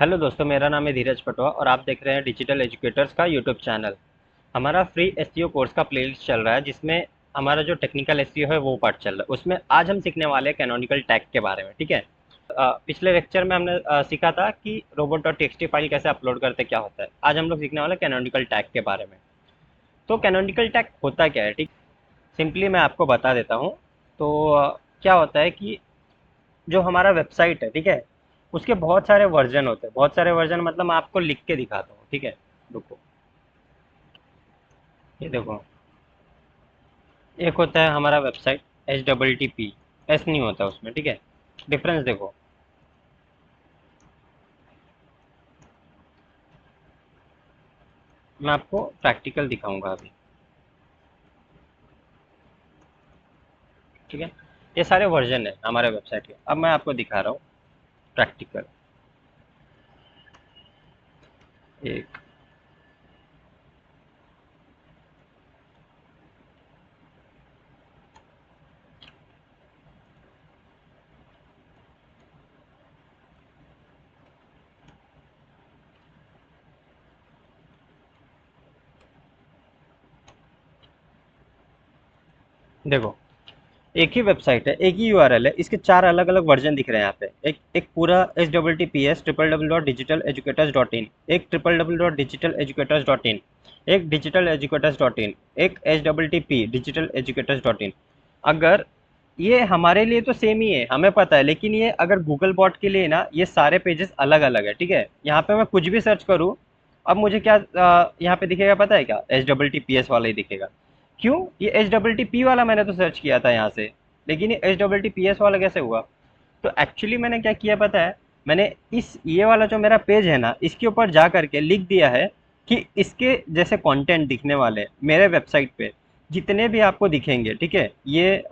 Hello दोस्तों, मेरा नाम है धीरज पटवा और आप देख रहे हैं डिजिटल एजुकेटर्स का यूट्यूब चैनल। हमारा फ्री एसईओ कोर्स का प्लेलिस्ट चल रहा है जिसमें हमारा जो टेक्निकल एसईओ है वो पार्ट चल रहा है। उसमें आज हम सीखने वाले हैं कैनोनिकल टैग के बारे में। ठीक है। पिछले लेक्चर में हमने सीखा था कि रोबोट डॉट टीएक्सटी फाइल कैसे अपलोड करते क्या होता है। आज हम लोग सीखने वाले हैं कैनोनिकल टैग के बारे में। तो कैनोनिकल टैग होता क्या है, ठीक। सिंपली मैं आपको बता देता हूँ। तो क्या होता है कि जो हमारा वेबसाइट है, ठीक है, उसके बहुत सारे वर्जन होते हैं। बहुत सारे वर्जन मतलब मैं आपको लिख के दिखाता हूँ, ठीक है। रुको, ये देखो। एक होता है हमारा वेबसाइट HTTP, एस नहीं होता उसमें, ठीक है। डिफरेंस देखो। मैं आपको प्रैक्टिकल दिखाऊंगा अभी, ठीक है। ये सारे वर्जन है हमारे वेबसाइट के। अब मैं आपको दिखा रहा हूँ प्रैक्टिकल। एक, देखो। एक ही वेबसाइट है, एक ही यूआरएल है, इसके चार अलग अलग वर्जन दिख रहे हैं यहाँ पे। एक एक पूरा HTTPS www.digitaleducators.in, एक www.digitaleducators.in, एक digitaleducators.in, एक HTTP digitaleducators.in। अगर ये हमारे लिए तो सेम ही है, हमें पता है, लेकिन ये अगर गूगल बॉट के लिए ना, ये सारे पेजेस अलग अलग है, ठीक है। यहाँ पे मैं कुछ भी सर्च करूँ, अब मुझे क्या यहाँ पे दिखेगा पता है क्या? HTTPS वाला ही दिखेगा। क्यों? ये HTTP वाला मैंने तो सर्च किया था यहाँ से, लेकिन ये HTTPS वाला कैसे हुआ? तो एक्चुअली मैंने क्या किया पता है? मैंने इस ये वाला जो मेरा पेज है ना, इसके ऊपर जा करके लिख दिया है कि इसके जैसे कंटेंट दिखने वाले मेरे वेबसाइट पे जितने भी आपको दिखेंगे, ठीक है, ये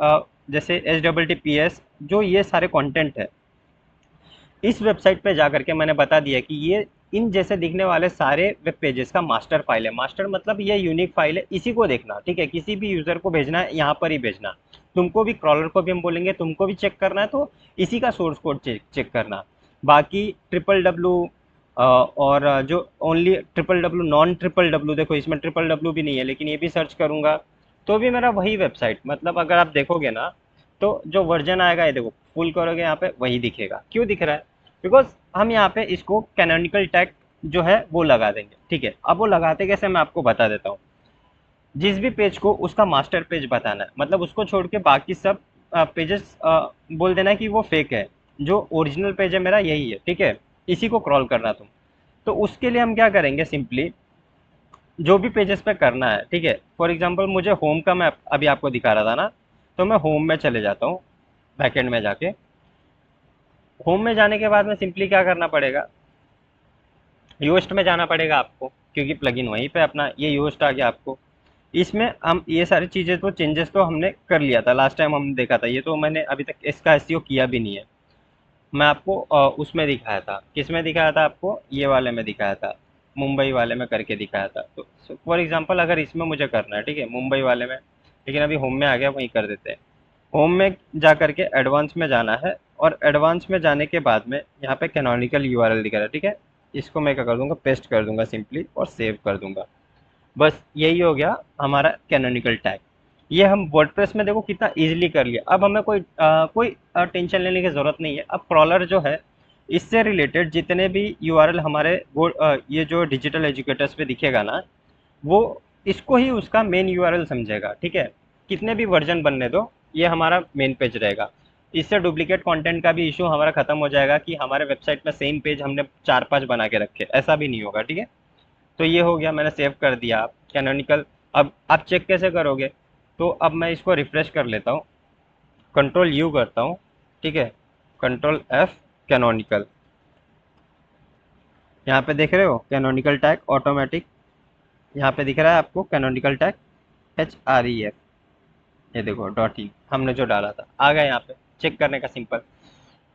जैसे HTTPS जो ये सारे कंटेंट है, इस वेबसाइट पे जा करके मैंने बता दिया कि ये इन जैसे दिखने वाले सारे वेब पेजेस का मास्टर फाइल है। मास्टर मतलब ये यूनिक फाइल है, इसी को देखना, ठीक है। किसी भी यूजर को भेजना है, यहाँ पर ही भेजना। तुमको भी, क्रॉलर को भी हम बोलेंगे, तुमको भी चेक करना है तो इसी का सोर्स कोड चेक करना। बाकी ट्रिपल डब्लू और जो only triple W, non triple W, देखो इसमें ट्रिपल डब्लू भी नहीं है, लेकिन ये भी सर्च करूंगा तो भी मेरा वही वेबसाइट, मतलब अगर आप देखोगे ना, तो जो वर्जन आएगा, ये देखो, फुल करोगे यहाँ पे वही दिखेगा। क्यों दिख रहा है? बिकॉज हम यहाँ पे इसको कैनोनिकल टैग जो है वो लगा देंगे, ठीक है। अब वो लगाते कैसे मैं आपको बता देता हूँ। जिस भी पेज को उसका मास्टर पेज बताना है, मतलब उसको छोड़ के बाकी सब पेजेस बोल देना है कि वो फेक है। जो ओरिजिनल पेज है मेरा यही है, ठीक है। इसी को क्रॉल करना तुम। तो उसके लिए हम क्या करेंगे, सिंपली जो भी पेजेस पे करना है, ठीक है। फॉर एग्जांपल मुझे होम का मैं अभी आपको दिखा रहा था ना, तो मैं होम में चले जाता हूँ, बैकएंड में जाके। होम में जाने के बाद में सिंपली क्या करना पड़ेगा, योस्ट में जाना पड़ेगा आपको, क्योंकि प्लगइन वहीं पे अपना ये योस्ट आ गया आपको। इसमें हम ये सारी चीज़ें तो चेंजेस तो हमने कर लिया था लास्ट टाइम, हमने देखा था। ये तो मैंने अभी तक इसका एसईओ किया भी नहीं है। मैं आपको उसमें दिखाया था, किस में दिखाया था आपको, ये वाले में दिखाया था, मुंबई वाले में करके दिखाया था। तो फॉर एग्जांपल अगर इसमें मुझे करना है, ठीक है, मुंबई वाले में, लेकिन अभी होम में आ गया, वहीं कर देते हैं। होम में जा करके एडवांस में जाना है, और एडवांस में जाने के बाद में यहाँ पे कैनोनिकल यूआरएल दिखा रहा है, ठीक है। इसको मैं क्या कर दूंगा, पेस्ट कर दूंगा सिंपली और सेव कर दूंगा। बस यही हो गया हमारा कैनोनिकल टैग। ये हम वर्डप्रेस में देखो कितना इजीली कर लिया। अब हमें कोई टेंशन लेने की ज़रूरत नहीं है। अब क्रॉलर जो है, इससे रिलेटेड जितने भी यूआरएल हमारे ये जो डिजिटल एजुकेटर्स पे दिखेगा ना, वो इसको ही उसका मेन यूआरएल समझेगा, ठीक है। कितने भी वर्जन बनने दो, ये हमारा मेन पेज रहेगा। इससे डुप्लीकेट कंटेंट का भी इशू हमारा खत्म हो जाएगा कि हमारे वेबसाइट में सेम पेज हमने चार पांच बना के रखे, ऐसा भी नहीं होगा, ठीक है। तो ये हो गया, मैंने सेव कर दिया कैनोनिकल। अब आप चेक कैसे करोगे? तो अब मैं इसको रिफ्रेश कर लेता हूँ, कंट्रोल यू करता हूँ, ठीक है, कंट्रोल एफ, कैनोनिकल। यहाँ पे देख रहे हो कैनोनिकल टैग ऑटोमेटिक, यहाँ पे दिख रहा है आपको कैनोनिकल टैग HREF। ये देखो डॉट ई हमने जो डाला था आ गया यहाँ पे, चेक करने का सिंपल।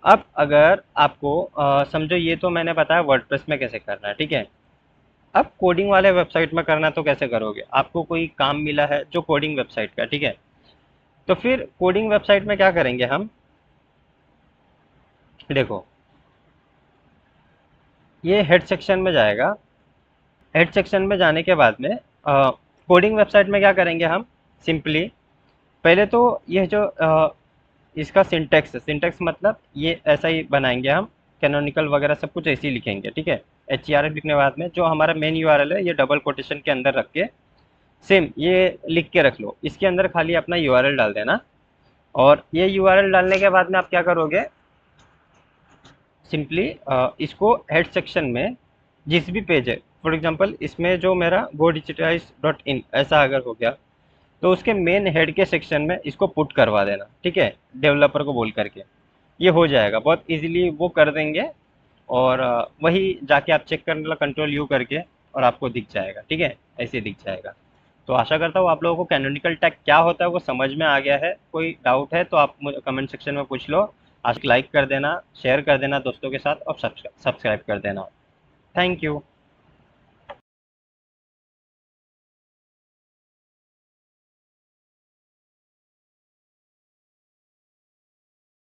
अब अगर आपको समझो, ये तो मैंने बताया वर्डप्रेस में कैसे करना है, ठीक है। अब कोडिंग वाले वेबसाइट में करना तो कैसे करोगे? आपको कोई काम मिला है जो कोडिंग वेबसाइट का, ठीक है। तो फिर कोडिंग वेबसाइट में क्या करेंगे हम, देखो, ये हेड सेक्शन में जाएगा। हेड सेक्शन में जाने के बाद में कोडिंग वेबसाइट में क्या करेंगे हम, सिंपली पहले तो ये जो इसका सिंटेक्स, सिंटेक्स मतलब ये ऐसा ही बनाएंगे हम, कैनोनिकल वगैरह सब कुछ ऐसे ही लिखेंगे, ठीक है। एच लिखने के बाद में जो हमारा मेन यूआरएल है ये डबल कोटेशन के अंदर रख के सेम ये लिख के रख लो, इसके अंदर खाली अपना यूआरएल डाल देना। और ये यूआरएल डालने के बाद में आप क्या करोगे, सिंपली इसको हेड सेक्शन में जिस भी पेज है, फॉर एग्जांपल इसमें जो मेरा godigitize.in ऐसा अगर हो गया, तो उसके मेन हेड के सेक्शन में इसको पुट करवा देना, ठीक है, डेवलपर को बोल करके। ये हो जाएगा, बहुत इजीली वो कर देंगे। और वही जाके आप चेक करने लगा कंट्रोल यू करके, और आपको दिख जाएगा, ठीक है, ऐसे दिख जाएगा। तो आशा करता हूँ आप लोगों को कैनोनिकल टैग क्या होता है वो समझ में आ गया है। कोई डाउट है तो आप मुझे कमेंट सेक्शन में पूछ लो। आज लाइक कर देना, शेयर कर देना दोस्तों के साथ, और सब्सक्राइब कर देना। Thank you.